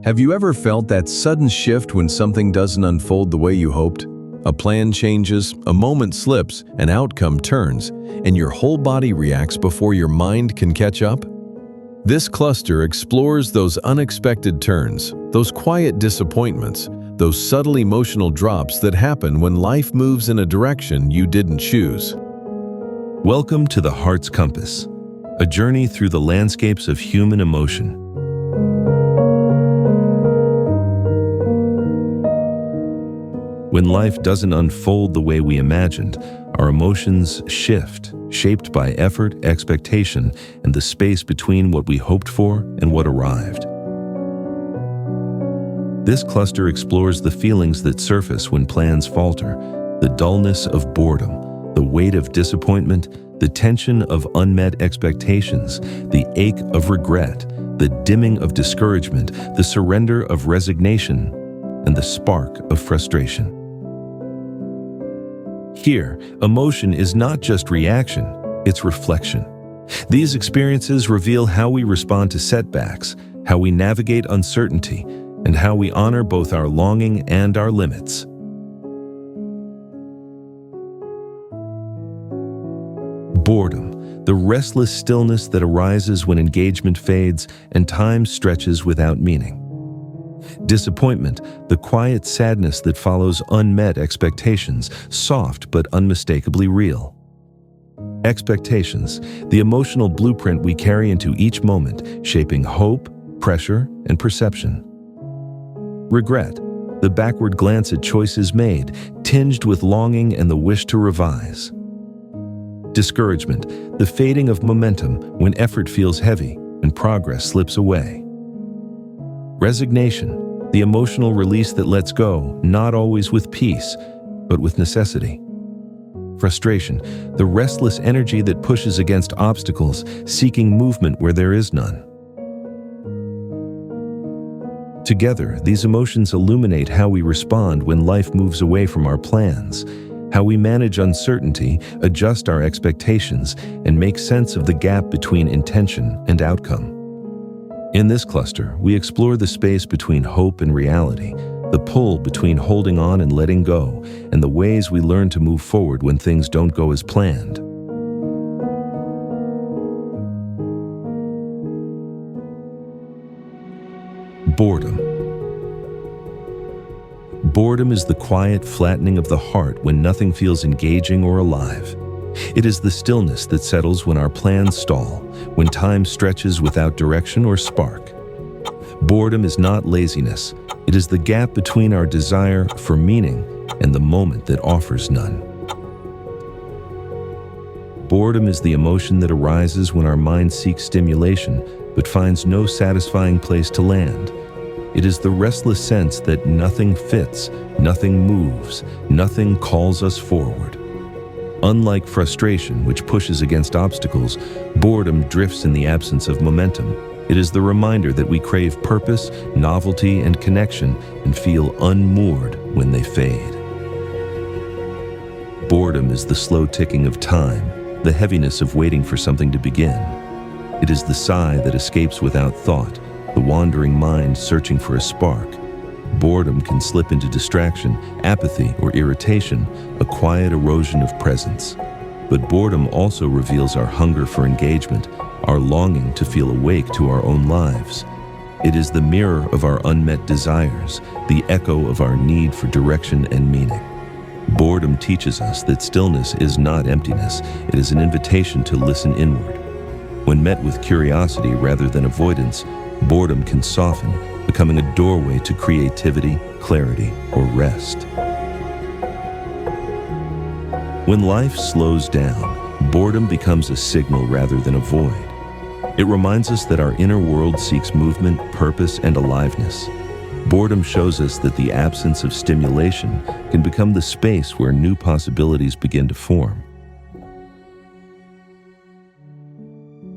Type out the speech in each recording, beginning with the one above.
Have you ever felt that sudden shift when something doesn't unfold the way you hoped? A plan changes, a moment slips, an outcome turns, and your whole body reacts before your mind can catch up? This cluster explores those unexpected turns, those quiet disappointments, those subtle emotional drops that happen when life moves in a direction you didn't choose. Welcome to the Heart's Compass, a journey through the landscapes of human emotion. When life doesn't unfold the way we imagined, our emotions shift, shaped by effort, expectation, and the space between what we hoped for and what arrived. This cluster explores the feelings that surface when plans falter, the dullness of boredom, the weight of disappointment, the tension of unmet expectations, the ache of regret, the dimming of discouragement, the surrender of resignation, and the spark of frustration. Here, emotion is not just reaction, it's reflection. These experiences reveal how we respond to setbacks, how we navigate uncertainty, and how we honor both our longing and our limits. Boredom, the restless stillness that arises when engagement fades and time stretches without meaning. Disappointment, the quiet sadness that follows unmet expectations, soft but unmistakably real. Expectations, the emotional blueprint we carry into each moment, shaping hope, pressure, and perception. Regret, the backward glance at choices made, tinged with longing and the wish to revise. Discouragement, the fading of momentum when effort feels heavy and progress slips away. Resignation, the emotional release that lets go, not always with peace, but with necessity. Frustration, the restless energy that pushes against obstacles, seeking movement where there is none. Together, these emotions illuminate how we respond when life moves away from our plans, how we manage uncertainty, adjust our expectations, and make sense of the gap between intention and outcome. In this cluster, we explore the space between hope and reality, the pull between holding on and letting go, and the ways we learn to move forward when things don't go as planned. Boredom. Boredom is the quiet flattening of the heart when nothing feels engaging or alive. It is the stillness that settles when our plans stall, when time stretches without direction or spark. Boredom is not laziness. It is the gap between our desire for meaning and the moment that offers none. Boredom is the emotion that arises when our mind seeks stimulation but finds no satisfying place to land. It is the restless sense that nothing fits, nothing moves, nothing calls us forward. Unlike frustration, which pushes against obstacles, boredom drifts in the absence of momentum. It is the reminder that we crave purpose, novelty, and connection and feel unmoored when they fade. Boredom is the slow ticking of time, the heaviness of waiting for something to begin. It is the sigh that escapes without thought, the wandering mind searching for a spark. Boredom can slip into distraction, apathy, or irritation, a quiet erosion of presence. But boredom also reveals our hunger for engagement, our longing to feel awake to our own lives. It is the mirror of our unmet desires, the echo of our need for direction and meaning. Boredom teaches us that stillness is not emptiness, it is an invitation to listen inward. When met with curiosity rather than avoidance, boredom can soften, becoming a doorway to creativity, clarity, or rest. When life slows down, boredom becomes a signal rather than a void. It reminds us that our inner world seeks movement, purpose, and aliveness. Boredom shows us that the absence of stimulation can become the space where new possibilities begin to form.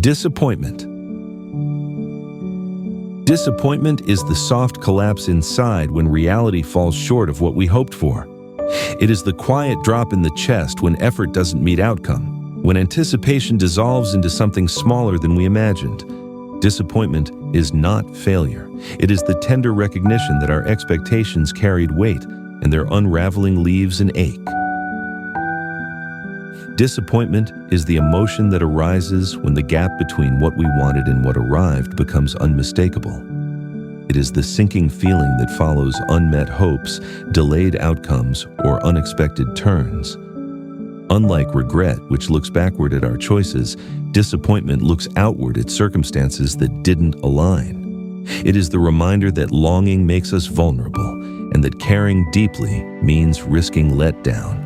Disappointment. Disappointment is the soft collapse inside when reality falls short of what we hoped for. It is the quiet drop in the chest when effort doesn't meet outcome, when anticipation dissolves into something smaller than we imagined. Disappointment is not failure. It is the tender recognition that our expectations carried weight and their unraveling leaves an ache. Disappointment is the emotion that arises when the gap between what we wanted and what arrived becomes unmistakable. It is the sinking feeling that follows unmet hopes, delayed outcomes, or unexpected turns. Unlike regret, which looks backward at our choices, disappointment looks outward at circumstances that didn't align. It is the reminder that longing makes us vulnerable, and that caring deeply means risking letdown.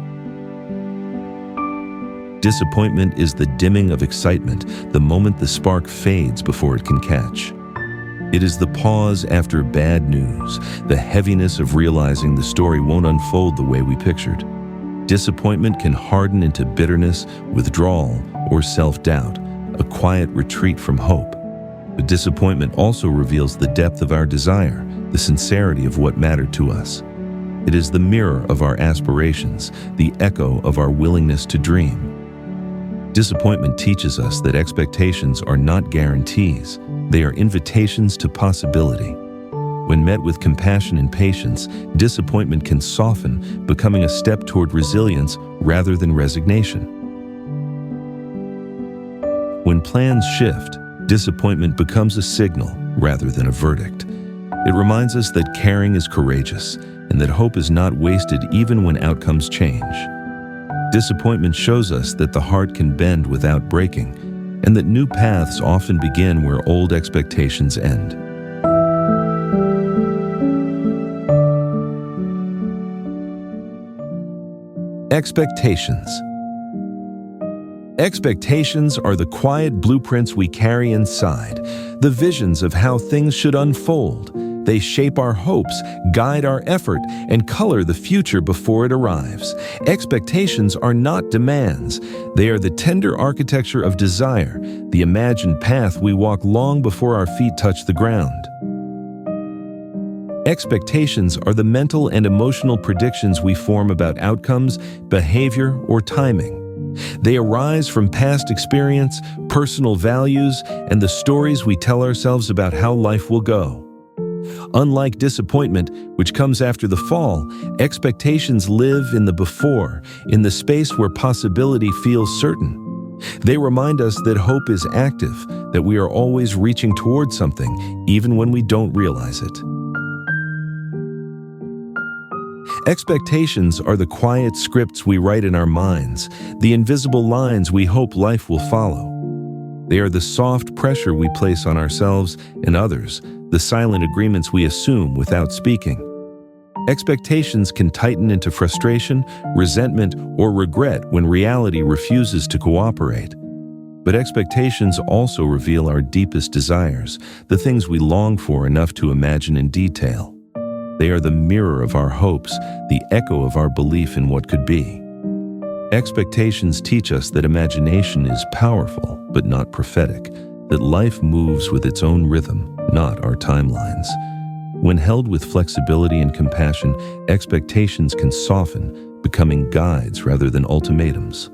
Disappointment is the dimming of excitement, the moment the spark fades before it can catch. It is the pause after bad news, the heaviness of realizing the story won't unfold the way we pictured. Disappointment can harden into bitterness, withdrawal, or self-doubt, a quiet retreat from hope. But disappointment also reveals the depth of our desire, the sincerity of what mattered to us. It is the mirror of our aspirations, the echo of our willingness to dream. Disappointment teaches us that expectations are not guarantees. They are invitations to possibility. When met with compassion and patience, disappointment can soften, becoming a step toward resilience rather than resignation. When plans shift, disappointment becomes a signal rather than a verdict. It reminds us that caring is courageous and that hope is not wasted even when outcomes change. Disappointment shows us that the heart can bend without breaking, and that new paths often begin where old expectations end. Expectations. Expectations are the quiet blueprints we carry inside, the visions of how things should unfold. They shape our hopes, guide our effort, and color the future before it arrives. Expectations are not demands. They are the tender architecture of desire, the imagined path we walk long before our feet touch the ground. Expectations are the mental and emotional predictions we form about outcomes, behavior, or timing. They arise from past experience, personal values, and the stories we tell ourselves about how life will go. Unlike disappointment, which comes after the fall, expectations live in the before, in the space where possibility feels certain. They remind us that hope is active, that we are always reaching toward something, even when we don't realize it. Expectations are the quiet scripts we write in our minds, the invisible lines we hope life will follow. They are the soft pressure we place on ourselves and others, the silent agreements we assume without speaking. Expectations can tighten into frustration, resentment, or regret when reality refuses to cooperate. But expectations also reveal our deepest desires, the things we long for enough to imagine in detail. They are the mirror of our hopes, the echo of our belief in what could be. Expectations teach us that imagination is powerful, but not prophetic, that life moves with its own rhythm, not our timelines. When held with flexibility and compassion, expectations can soften, becoming guides rather than ultimatums.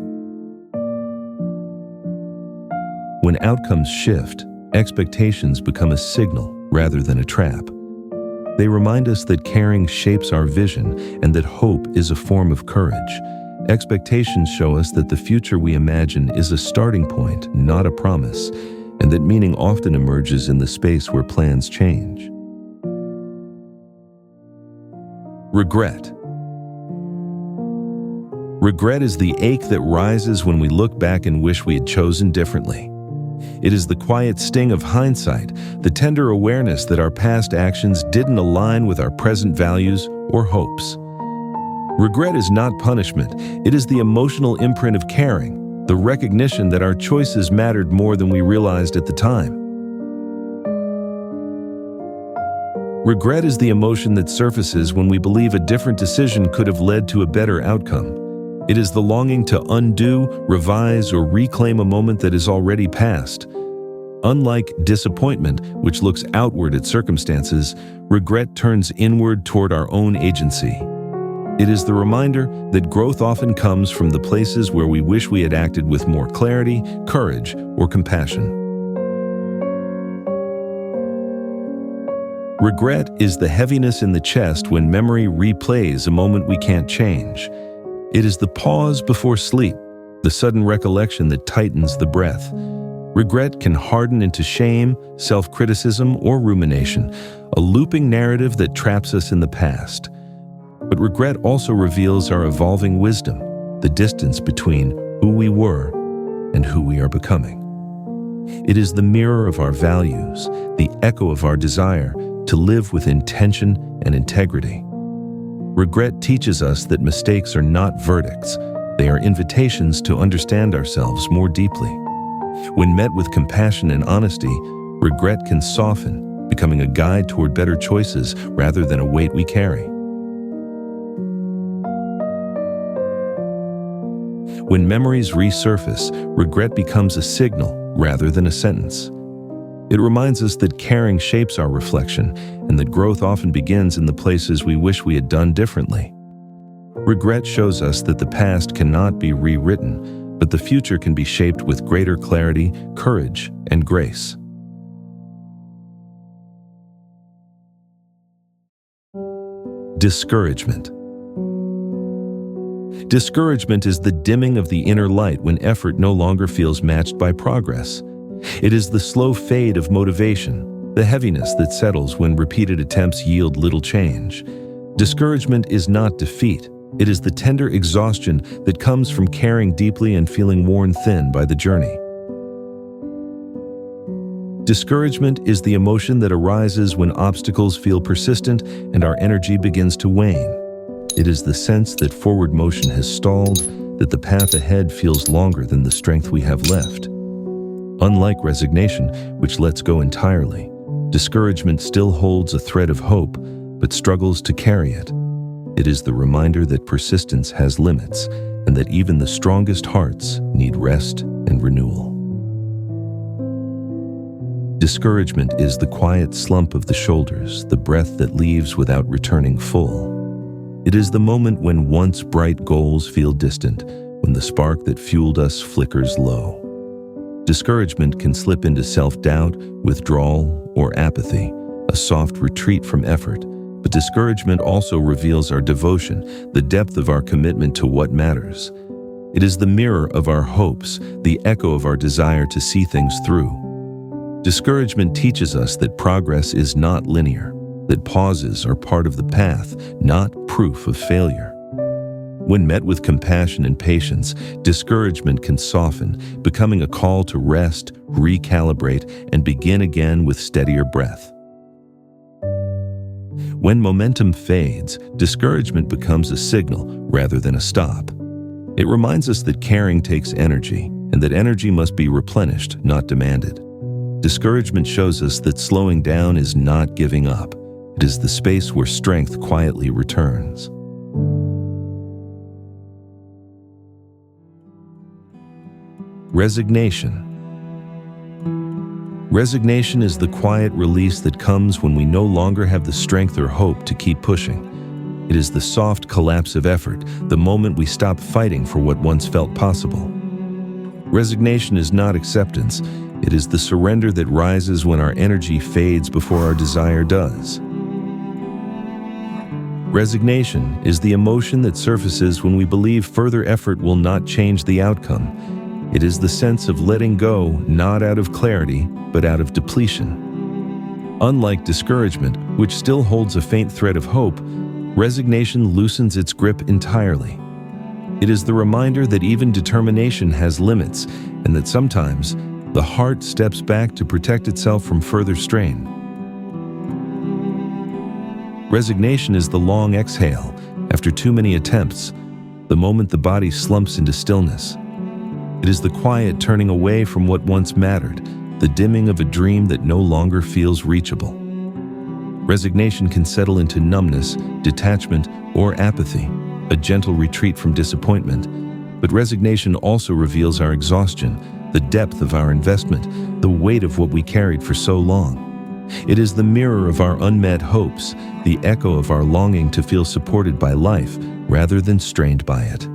When outcomes shift, expectations become a signal rather than a trap. They remind us that caring shapes our vision and that hope is a form of courage. Expectations show us that the future we imagine is a starting point, not a promise, and that meaning often emerges in the space where plans change. Regret. Regret is the ache that rises when we look back and wish we had chosen differently. It is the quiet sting of hindsight, the tender awareness that our past actions didn't align with our present values or hopes. Regret is not punishment. It is the emotional imprint of caring, the recognition that our choices mattered more than we realized at the time. Regret is the emotion that surfaces when we believe a different decision could have led to a better outcome. It is the longing to undo, revise, or reclaim a moment that is already past. Unlike disappointment, which looks outward at circumstances, regret turns inward toward our own agency. It is the reminder that growth often comes from the places where we wish we had acted with more clarity, courage, or compassion. Regret is the heaviness in the chest when memory replays a moment we can't change. It is the pause before sleep, the sudden recollection that tightens the breath. Regret can harden into shame, self-criticism, or rumination, a looping narrative that traps us in the past. But regret also reveals our evolving wisdom, the distance between who we were and who we are becoming. It is the mirror of our values, the echo of our desire to live with intention and integrity. Regret teaches us that mistakes are not verdicts, they are invitations to understand ourselves more deeply. When met with compassion and honesty, regret can soften, becoming a guide toward better choices rather than a weight we carry. When memories resurface, regret becomes a signal rather than a sentence. It reminds us that caring shapes our reflection and that growth often begins in the places we wish we had done differently. Regret shows us that the past cannot be rewritten, but the future can be shaped with greater clarity, courage, and grace. Discouragement. Discouragement is the dimming of the inner light when effort no longer feels matched by progress. It is the slow fade of motivation, the heaviness that settles when repeated attempts yield little change. Discouragement is not defeat. It is the tender exhaustion that comes from caring deeply and feeling worn thin by the journey. Discouragement is the emotion that arises when obstacles feel persistent and our energy begins to wane. It is the sense that forward motion has stalled, that the path ahead feels longer than the strength we have left. Unlike resignation, which lets go entirely, discouragement still holds a thread of hope, but struggles to carry it. It is the reminder that persistence has limits, and that even the strongest hearts need rest and renewal. Discouragement is the quiet slump of the shoulders, the breath that leaves without returning full. It is the moment when once bright goals feel distant, when the spark that fueled us flickers low. Discouragement can slip into self-doubt, withdrawal, or apathy, a soft retreat from effort. But discouragement also reveals our devotion, the depth of our commitment to what matters. It is the mirror of our hopes, the echo of our desire to see things through. Discouragement teaches us that progress is not linear, that pauses are part of the path, not proof of failure. When met with compassion and patience, discouragement can soften, becoming a call to rest, recalibrate, and begin again with steadier breath. When momentum fades, discouragement becomes a signal rather than a stop. It reminds us that caring takes energy, and that energy must be replenished, not demanded. Discouragement shows us that slowing down is not giving up. It is the space where strength quietly returns. Resignation. Resignation is the quiet release that comes when we no longer have the strength or hope to keep pushing. It is the soft collapse of effort, the moment we stop fighting for what once felt possible. Resignation is not acceptance. It is the surrender that rises when our energy fades before our desire does. Resignation is the emotion that surfaces when we believe further effort will not change the outcome. It is the sense of letting go, not out of clarity, but out of depletion. Unlike discouragement, which still holds a faint thread of hope, resignation loosens its grip entirely. It is the reminder that even determination has limits, and that sometimes the heart steps back to protect itself from further strain. Resignation is the long exhale after too many attempts, the moment the body slumps into stillness. It is the quiet turning away from what once mattered, the dimming of a dream that no longer feels reachable. Resignation can settle into numbness, detachment, or apathy, a gentle retreat from disappointment. But resignation also reveals our exhaustion, the depth of our investment, the weight of what we carried for so long. It is the mirror of our unmet hopes, the echo of our longing to feel supported by life rather than strained by it.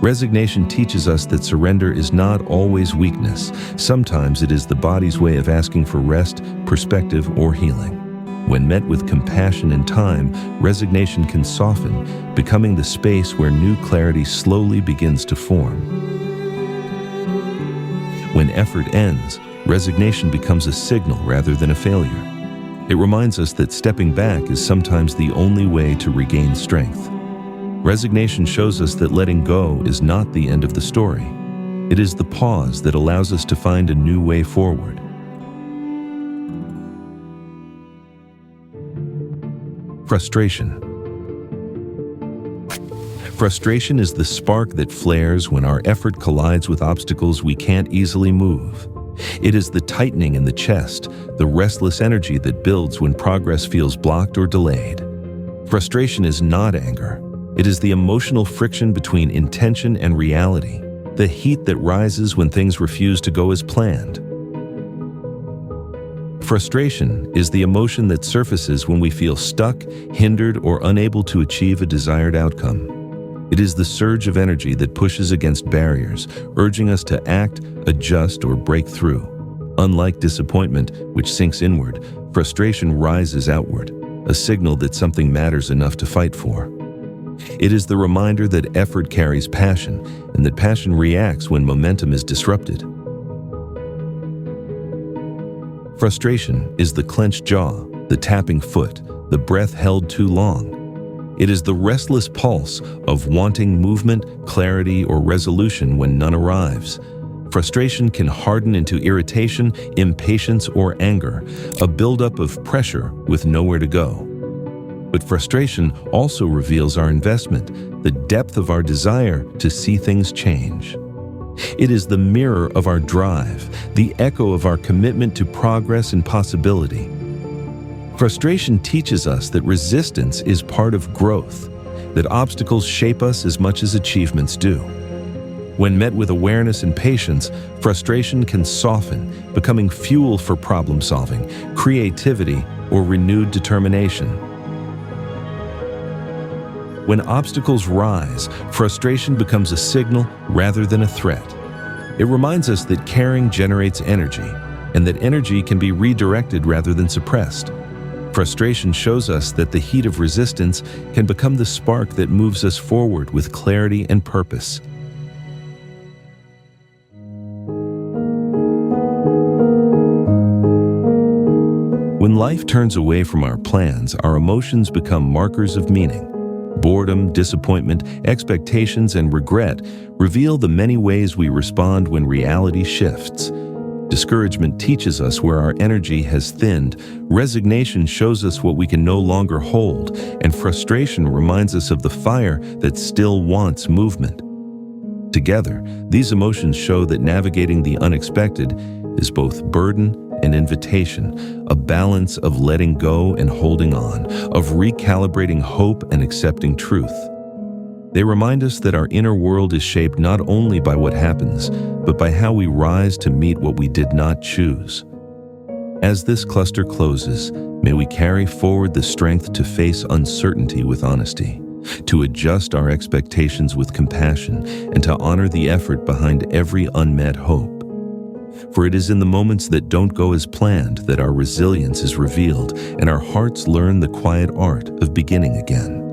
Resignation teaches us that surrender is not always weakness. Sometimes it is the body's way of asking for rest, perspective, or healing. When met with compassion and time, resignation can soften, becoming the space where new clarity slowly begins to form. When effort ends, resignation becomes a signal rather than a failure. It reminds us that stepping back is sometimes the only way to regain strength. Resignation shows us that letting go is not the end of the story. It is the pause that allows us to find a new way forward. Frustration. Frustration is the spark that flares when our effort collides with obstacles we can't easily move. It is the tightening in the chest, the restless energy that builds when progress feels blocked or delayed. Frustration is not anger. It is the emotional friction between intention and reality, the heat that rises when things refuse to go as planned. Frustration is the emotion that surfaces when we feel stuck, hindered, or unable to achieve a desired outcome. It is the surge of energy that pushes against barriers, urging us to act, adjust, or break through. Unlike disappointment, which sinks inward, frustration rises outward, a signal that something matters enough to fight for. It is the reminder that effort carries passion, and that passion reacts when momentum is disrupted. Frustration is the clenched jaw, the tapping foot, the breath held too long. It is the restless pulse of wanting movement, clarity, or resolution when none arrives. Frustration can harden into irritation, impatience, or anger, a buildup of pressure with nowhere to go. But frustration also reveals our investment, the depth of our desire to see things change. It is the mirror of our drive, the echo of our commitment to progress and possibility. Frustration teaches us that resistance is part of growth, that obstacles shape us as much as achievements do. When met with awareness and patience, frustration can soften, becoming fuel for problem solving, creativity, or renewed determination. When obstacles rise, frustration becomes a signal rather than a threat. It reminds us that caring generates energy, and that energy can be redirected rather than suppressed. Frustration shows us that the heat of resistance can become the spark that moves us forward with clarity and purpose. When life turns away from our plans, our emotions become markers of meaning. Boredom, disappointment, expectations, and regret reveal the many ways we respond when reality shifts. Discouragement teaches us where our energy has thinned, resignation shows us what we can no longer hold, and frustration reminds us of the fire that still wants movement. Together, these emotions show that navigating the unexpected is both burden and invitation, a balance of letting go and holding on, of recalibrating hope and accepting truth. They remind us that our inner world is shaped not only by what happens, but by how we rise to meet what we did not choose. As this cluster closes, may we carry forward the strength to face uncertainty with honesty, to adjust our expectations with compassion, and to honor the effort behind every unmet hope. For it is in the moments that don't go as planned that our resilience is revealed and our hearts learn the quiet art of beginning again.